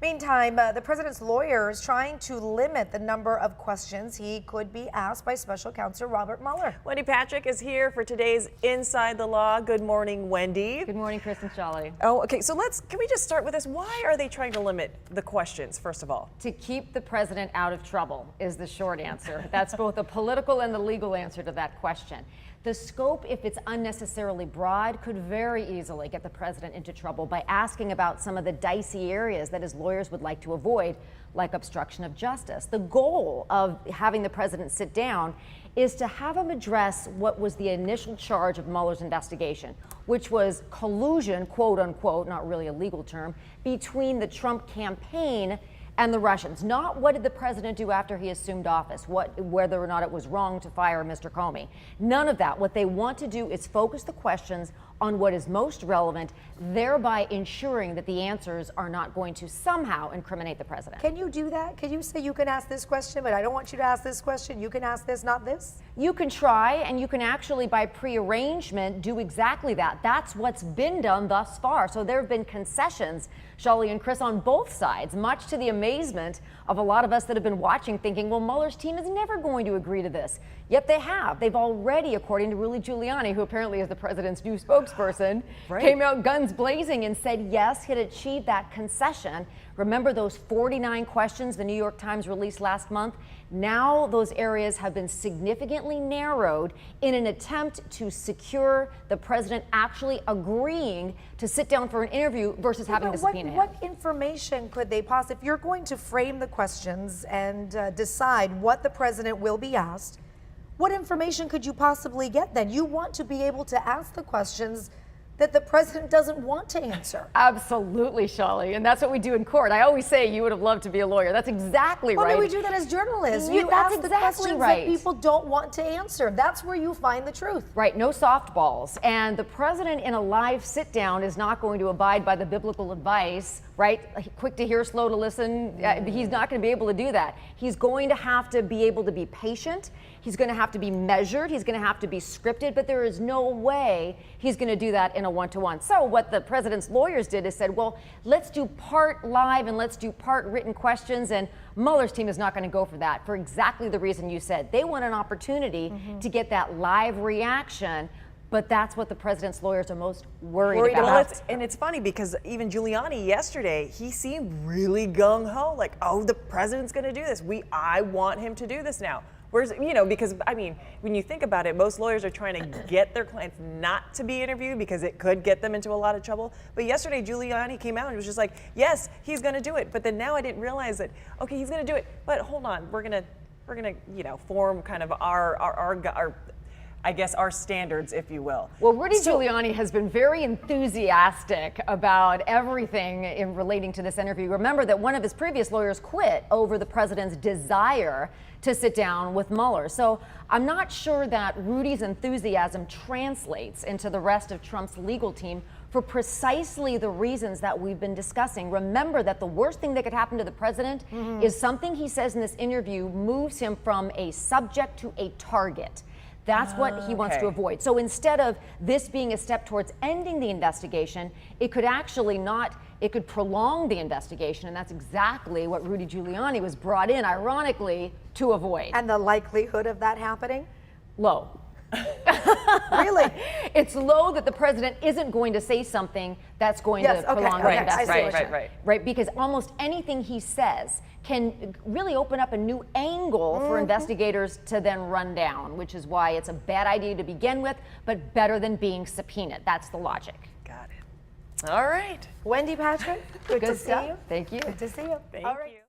Meantime, the president's lawyer is trying to limit the number of questions he could be asked by special counsel Robert Mueller. Wendy Patrick is here for today's Inside the Law. Good morning, Wendy. Good morning, Chris and Shelley. Oh, okay. So can we just start with this? Why are they trying to limit the questions, first of all? To keep the president out of trouble is the short answer. That's both the political and the legal answer to that question. The scope, if it's unnecessarily broad, could very easily get the president into trouble by asking about some of the dicey areas that his lawyers would like to avoid, like obstruction of justice. The goal of having the president sit down is to have him address what was the initial charge of Mueller's investigation, which was collusion, quote unquote, not really a legal term, between the Trump campaign and the Russians. Not what did the president do after he assumed office, whether or not it was wrong to fire Mr. Comey. None of that. What they want to do is focus the questions on what is most relevant, thereby ensuring that the answers are not going to somehow incriminate the president. Can you do that? Can you say you can ask this question, but I don't want you to ask this question? You can ask this, not this? You can try, and you can actually, by prearrangement, do exactly that. That's what's been done thus far. So there have been concessions, Shelley and Chris, on both sides, much to the amazement of a lot of us that have been watching, thinking, well, Mueller's team is never going to agree to this. Yet they have. They've already, according to Rudy Giuliani, who apparently is the president's new spokesperson, came out guns blazing and said, yes, he'd achieved that concession. Remember those 49 questions the New York Times released last month? Now those areas have been significantly narrowed in an attempt to secure the president actually agreeing to sit down for an interview versus having to subpoena him. What information could they possibly, if you're going to frame the questions and decide what the president will be asked, what information could you possibly get then? You want to be able to ask the questions that the president doesn't want to answer. Absolutely, Shelley, and that's what we do in court. I always say you would have loved to be a lawyer. That's exactly right. Well, no, we do that as journalists. You ask the questions that people don't want to answer. That's where you find the truth. Right, no softballs. And the president in a live sit-down is not going to abide by the biblical advice, right? Quick to hear, slow to listen. He's not going to be able to do that. He's going to have to be able to be patient. He's going to have to be measured. He's going to have to be scripted, but there is no way he's going to do that in a one-to-one. So what the president's lawyers did is said, well, let's do part live and let's do part written questions, and Mueller's team is not going to go for that for exactly the reason you said. They want an opportunity to get that live reaction. But that's what the president's lawyers are most worried about. Well, it's funny because even Giuliani yesterday, he seemed really gung-ho, like, oh, the president's going to do this. I want him to do this now. Whereas, because, I mean, when you think about it, most lawyers are trying to get their clients not to be interviewed because it could get them into a lot of trouble. But yesterday, Giuliani came out and was just like, yes, he's going to do it. But then now I didn't realize that, okay, he's going to do it. But hold on, we're going to, form kind of our I guess, our standards, if you will. Well, Rudy Giuliani has been very enthusiastic about everything in relating to this interview. Remember that one of his previous lawyers quit over the president's desire to sit down with Mueller. So I'm not sure that Rudy's enthusiasm translates into the rest of Trump's legal team for precisely the reasons that we've been discussing. Remember that the worst thing that could happen to the president is something he says in this interview moves him from a subject to a target. That's what he wants to avoid. So instead of this being a step towards ending the investigation, it could actually it could prolong the investigation, and that's exactly what Rudy Giuliani was brought in, ironically, to avoid. And the likelihood of that happening? Low. Really? It's low that the president isn't going to say something that's going to prolong the investigation. Right, because almost anything he says can really open up a new angle for investigators to then run down, which is why it's a bad idea to begin with, but better than being subpoenaed. That's the logic. Got it. All right. Wendy Patrick, good to see you. Thank you. Good to see you. Thank you.